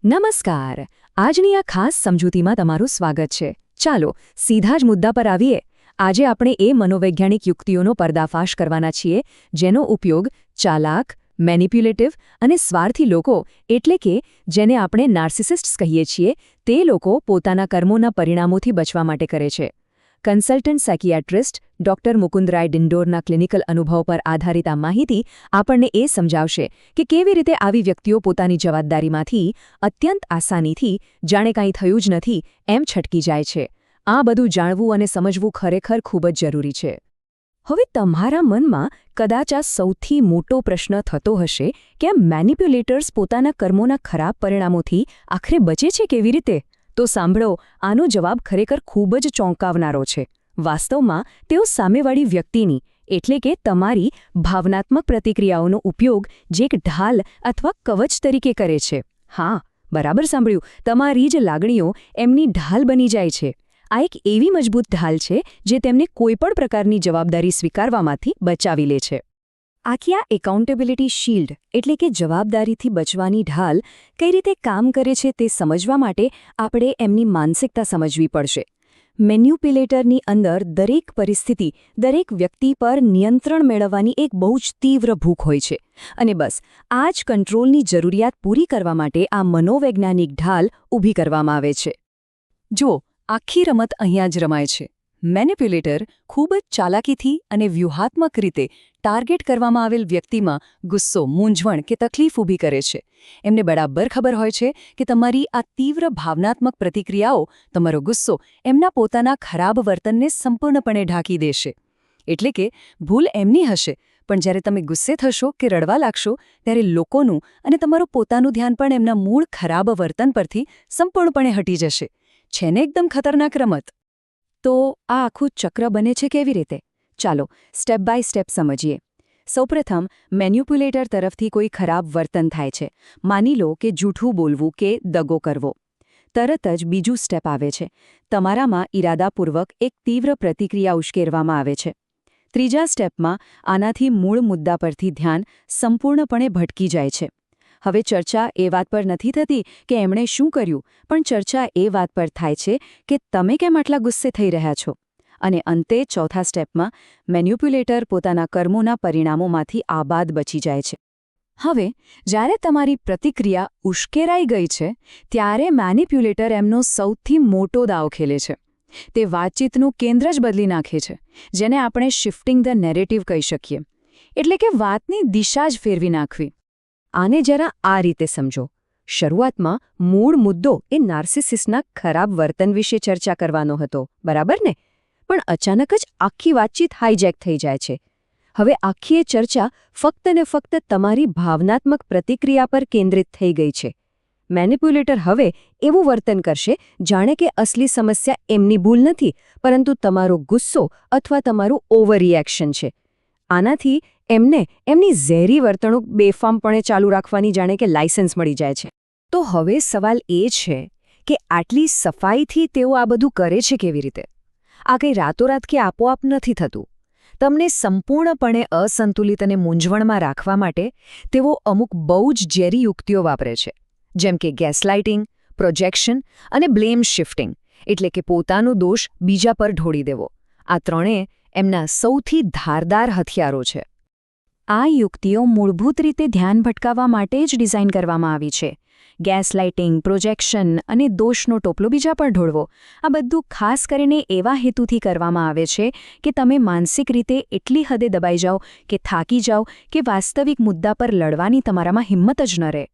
નમસ્કાર. આજની આ ખાસ સમજૂતીમાં તમારું સ્વાગત છે. ચાલો સીધા જ મુદ્દા પર આવીએ. આજે આપણે એ મનોવૈજ્ઞાનિક યુક્તિઓનો પર્દાફાશ કરવાના છીએ જેનો ઉપયોગ ચાલાક, મેનિપ્યુલેટિવ અને સ્વાર્થી લોકો એટલે કે જેને આપણે નાર્સિસિસ્ટ્સ કહીએ છીએ તે લોકો પોતાના કર્મોના પરિણામોથી બચવા માટે કરે છે. Consultant psychiatrist doctor Mukundray ડિંડોરના clinical અનુભવ પર આધારિત આ માહિતી આપણને એ સમજાવશે કે કેવી રીતે આવી વ્યક્તિઓ પોતાની જવાબદારીમાંથી અત્યંત આસાનીથી જાણે કાંઈ થયું જ નથી એમ છટકી જાય છે. આ બધું જાણવું અને સમજવું ખરેખર ખૂબ જ જરૂરી છે. હવે તમારા મનમાં કદાચ આ સૌથી મોટો પ્રશ્ન થતો હશે કે આ મેનિપ્યુલેટર્સ પોતાના કર્મોના ખરાબ પરિણામોથી આખરે બચે છે કેવી રીતે? તો સાંભળો, આનો જવાબ ખરેખર ખૂબ જ ચોંકાવનારો છે. વાસ્તવમાં તેઓ સામેવાળી વ્યક્તિની એટલે કે તમારી ભાવનાત્મક પ્રતિક્રિયાઓનો ઉપયોગ જે એક ઢાલ અથવા કવચ તરીકે કરે છે. હા, બરાબર સાંભળ્યું. તમારી જ લાગણીઓ એમની ઢાલ બની જાય છે. આ એક એવી મજબૂત ઢાલ છે જે તેમને કોઈપણ પ્રકારની જવાબદારી સ્વીકારવામાંથી બચાવી લે છે. આખી આ એકાઉન્ટેબિલિટી શિલ્ડ એટલે કે જવાબદારીથી બચવાની ઢાલ કઈ રીતે કામ કરે છે તે સમજવા માટે આપણે એમની માનસિકતા સમજવી પડશે. મેન્યુપ્યુલેટરની અંદર દરેક પરિસ્થિતિ, દરેક વ્યક્તિ પર નિયંત્રણ મેળવવાની એક બહુ જ તીવ્ર ભૂખ હોય છે. અને બસ આ જ કંટ્રોલની જરૂરિયાત પૂરી કરવા માટે આ મનોવૈજ્ઞાનિક ઢાલ ઊભી કરવામાં આવે છે. જો આખી રમત અહીંયા જ રમાય છે. મેનિપ્યુલેટર ખૂબ જ ચાલાકીથી અને વ્યૂહાત્મક રીતે ટાર્ગેટ કરવામાં આવેલ વ્યક્તિમાં ગુસ્સો, મૂંઝવણ કે તકલીફ ઊભી કરે છે. એમને બરાબર ખબર હોય છે કે તમારી આ તીવ્ર ભાવનાત્મક પ્રતિક્રિયાઓ, તમારો ગુસ્સો એમના પોતાના ખરાબ વર્તનને સંપૂર્ણપણે ઢાંકી દેશે. એટલે કે ભૂલ એમની હશે, પણ જ્યારે તમે ગુસ્સે થશો કે રડવા લાગશો ત્યારે લોકોનું અને તમારું પોતાનું ધ્યાન પણ એમના મૂળ ખરાબ વર્તન પરથી સંપૂર્ણપણે હટી જશે. છે ને એકદમ ખતરનાક રમત? તો આ આખું ચક્ર બને છે કેવી રીતે? ચાલો સ્ટેપ બાય સ્ટેપ સમજીએ. સૌપ્રથમ મેન્યુપ્યુલેટર તરફથી કોઈ ખરાબ વર્તન થાય છે. માની લો કે જૂઠું બોલવું કે દગો કરવો. તરત જ બીજું સ્ટેપ આવે છે. તમારામાં ઇરાદાપૂર્વક એક તીવ્ર પ્રતિક્રિયા ઉશ્કેરવામાં આવે છે. ત્રીજા સ્ટેપમાં આનાથી મૂળ મુદ્દા પરથી ધ્યાન સંપૂર્ણપણે ભટકી જાય છે. હવે ચર્ચા એ વાત પર નથી થતી કે એમણે શું કર્યું, પણ ચર્ચા એ વાત પર થાય છે કે તમે કેમ આટલા ગુસ્સે થઈ રહ્યા છો. અને અંતે ચોથા સ્ટેપમાં મેન્યુપ્યુલેટર પોતાના કર્મોના પરિણામોમાંથી આબાદ બચી જાય છે. હવે જ્યારે તમારી પ્રતિક્રિયા ઉશ્કેરાઈ ગઈ છે ત્યારે મેનિપ્યુલેટર એમનો સૌથી મોટો દાવ ખેલે છે. તે વાતચીતનું કેન્દ્ર જ બદલી નાખે છે, જેને આપણે શિફ્ટિંગ ધ નેરેટિવ કહી શકીએ. એટલે કે વાતની દિશા જ ફેરવી નાખવી. આને જરા આ રીતે સમજો. શરૂઆતમાં મૂળ મુદ્દો એ નાર્સિસિસના ખરાબ વર્તન વિશે ચર્ચા કરવાનો હતો, બરાબર ને? પણ અચાનક જ આખી વાતચીત હાઈજેક થઈ જાય છે. હવે આખી એ ચર્ચા ફક્ત ને ફક્ત તમારી ભાવનાત્મક પ્રતિક્રિયા પર કેન્દ્રિત થઈ ગઈ છે. મેનિપ્યુલેટર હવે એવું વર્તન કરશે જાણે કે અસલી સમસ્યા એમની ભૂલ નથી, પરંતુ તમારો ગુસ્સો અથવા તમારું ઓવરરિએક્શન છે. આનાથી એમને એમની ઝેરી વર્તણૂક બેફામપણે ચાલુ રાખવાની જાણે કે લાયસન્સ મળી જાય છે. તો હવે સવાલ એ છે કે આટલી સફાઈથી તેઓ આ બધું કરે છે કેવી રીતે? આ કંઈ રાતોરાત કે આપોઆપ નથી થતું. તમને સંપૂર્ણપણે અસંતુલિત અને મૂંઝવણમાં રાખવા માટે તેઓ અમુક બહુ જ ઝેરી યુક્તિઓ વાપરે છે. જેમ કે ગેસલાઇટિંગ, પ્રોજેક્શન અને બ્લેમ શિફ્ટિંગ એટલે કે પોતાનો દોષ બીજા પર ઢોળી દેવો. આ ત્રણેય એમના સૌથી ધારદાર હથિયારો છે. આ યુક્તિઓ મૂળભૂત રીતે ધ્યાન ભટકાવવા માટે જ ડિઝાઇન કરવામાં આવી છે. ગેસલાઇટિંગ, પ્રોજેક્શન અને દોષનો ટોપલો બીજા પર ઢોળવો, આ બધું ખાસ કરીને એવા હેતુથી કરવામાં આવે છે કે તમે માનસિક રીતે એટલી હદે દબાઈ જાઓ કે થાકી જાઓ કે વાસ્તવિક મુદ્દા પર લડવાની તમારામાં હિંમત જ ન રહે.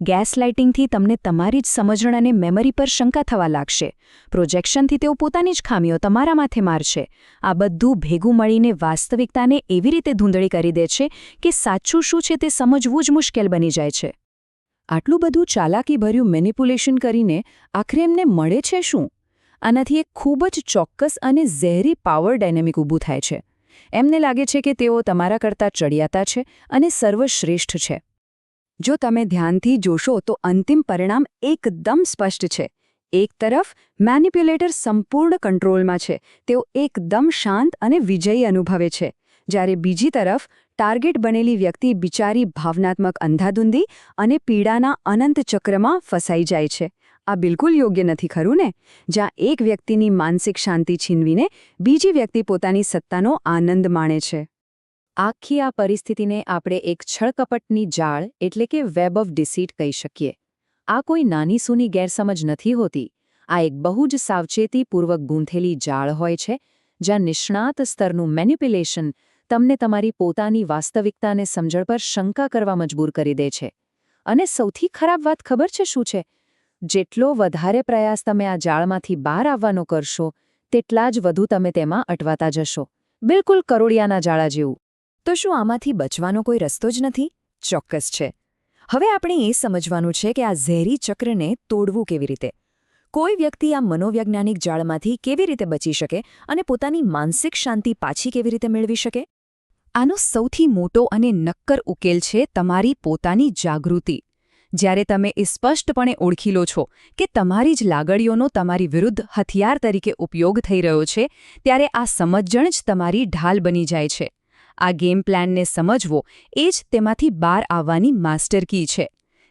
ગેસલાઇટિંગથી તમને તમારી જ સમજણ અને મેમરી પર શંકા થવા લાગશે. પ્રોજેક્શનથી તેઓ પોતાની જ ખામીઓ તમારા માથે મારશે. આ બધું ભેગું મળીને વાસ્તવિકતાને એવી રીતે ધૂંધળી કરી દે છે કે સાચું શું છે તે સમજવું જ મુશ્કેલ બની જાય છે. આટલું બધું ચાલાકીભર્યું મેનિપ્યુલેશન કરીને આખરે એમને મળે છે શું? આનાથી એક ખૂબ જ ચોક્કસ અને ઝેરી પાવર ડાયનેમિક ઊભું થાય છે. એમને લાગે છે કે તેઓ તમારા કરતાં ચડિયાતા છે અને સર્વશ્રેષ્ઠ છે. જો તમે ધ્યાનથી જોશો તો અંતિમ પરિણામ એકદમ સ્પષ્ટ છે. એક તરફ મેનિપ્યુલેટર સંપૂર્ણ કંટ્રોલમાં છે. તેઓ એકદમ શાંત અને વિજયી અનુભવે છે. જ્યારે બીજી તરફ ટાર્ગેટ બનેલી વ્યક્તિ બિચારી ભાવનાત્મક અંધાધૂંધી અને પીડાના અનંત ચક્રમાં ફસાઈ જાય છે. આ બિલકુલ યોગ્ય નથી, ખરું ને? જ્યાં એક વ્યક્તિની માનસિક શાંતિ છીનવીને બીજી વ્યક્તિ પોતાની સત્તાનો આનંદ માણે છે. આખી આ પરિસ્થિતિને આપણે એક છળકપટની જાળ એટલે કે વેબ ઓફ ડિસીટ કહી શકીએ. આ કોઈ નાની સૂની ગેરસમજ નથી હોતી. આ એક બહુ જ સાવચેતીપૂર્વક ગૂંથેલી જાળ હોય છે, જ્યાં નિષ્ણાત સ્તરનું મેનિપ્યુલેશન તમને તમારી પોતાની વાસ્તવિકતાને સમજણ પર શંકા કરવા મજબૂર કરી દે છે. અને સૌથી ખરાબ વાત ખબર છે શું છે? જેટલો વધારે પ્રયાસ તમે આ જાળમાંથી બહાર આવવાનો કરશો, તેટલા જ વધુ તમે તેમાં અટવાતા જશો. બિલકુલ કરોળિયાના જાળા જેવું. તો શું આમાંથી બચવાનો કોઈ રસ્તો જ નથી? ચોક્કસ છે. હવે આપણે એ સમજવાનું છે કે આ ઝેરી ચક્રને તોડવું કેવી રીતે. કોઈ વ્યક્તિ આ મનોવૈજ્ઞાનિક જાળમાંથી કેવી રીતે બચી શકે અને પોતાની માનસિક શાંતિ પાછી કેવી રીતે મેળવી શકે? આનો સૌથી મોટો અને નક્કર ઉકેલ છે તમારી પોતાની જાગૃતિ. જ્યારે તમે એ સ્પષ્ટપણે ઓળખી લો છો કે તમારી જ લાગણીઓનો તમારી વિરુદ્ધ હથિયાર તરીકે ઉપયોગ થઈ રહ્યો છે, ત્યારે આ સમજણ જ તમારી ઢાલ બની જાય છે. આ ગેમ પ્લાનને સમજવો એ જ તેમાંથી બહાર આવવાની માસ્ટર કી છે.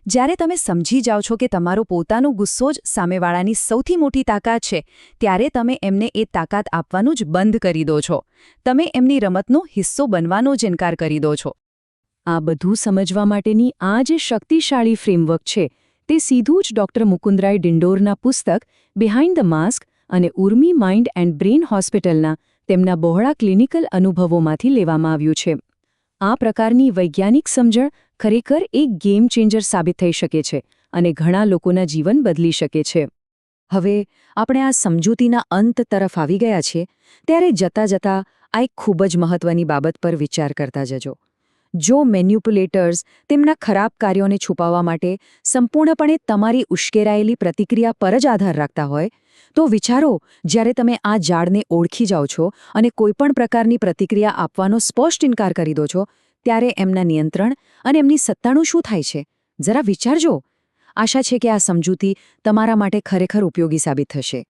જ્યારે તમે સમજી જાઓ છો કે તમારો પોતાનો ગુસ્સો જ સામેવાળાની સૌથી મોટી તાકાત છે, ત્યારે તમે એમને એ તાકાત આપવાનું જ બંધ કરી દો છો. તમે એમની રમતનો હિસ્સો બનવાનો જ ઇનકાર કરી દો છો. આ બધું સમજવા માટેની આ જે શક્તિશાળી ફ્રેમવર્ક છે, તે સીધું જ ડૉક્ટર મુકુંદરાય ડિંડોરના પુસ્તક બિહાઇન્ડ ધ માસ્ક અને ઉર્મી માઇન્ડ એન્ડ બ્રેઇન હોસ્પિટલના તેમના બહોળા ક્લિનિકલ અનુભવોમાંથી લેવામાં આવ્યું છે. આ પ્રકારની વૈજ્ઞાનિક સમજણ ખરેખર એક ગેમ ચેન્જર સાબિત થઈ શકે છે અને ઘણા લોકોના જીવન બદલી શકે છે. હવે આપણે આ સમજૂતીના અંત તરફ આવી ગયા છીએ, ત્યારે જતાં જતાં આ એક ખૂબ જ મહત્વની બાબત પર વિચાર કરતા જજો. જો મેન્યુપ્યુલેટર્સ તેમના ખરાબ કાર્યોને છુપાવવા માટે સંપૂર્ણપણે તમારી ઉશ્કેરાયેલી પ્રતિક્રિયા પર જ આધાર રાખતા હોય, તો વિચારો, જ્યારે તમે આ જાળને ઓળખી જાઓ છો અને કોઈપણ પ્રકારની પ્રતિક્રિયા આપવાનો સ્પષ્ટ ઇનકાર કરી દો છો, ત્યારે એમના નિયંત્રણ અને એમની સત્તાનું શું થાય છે? જરા વિચારજો. આશા છે કે આ સમજૂતી તમારા માટે ખરેખર ઉપયોગી સાબિત થશે.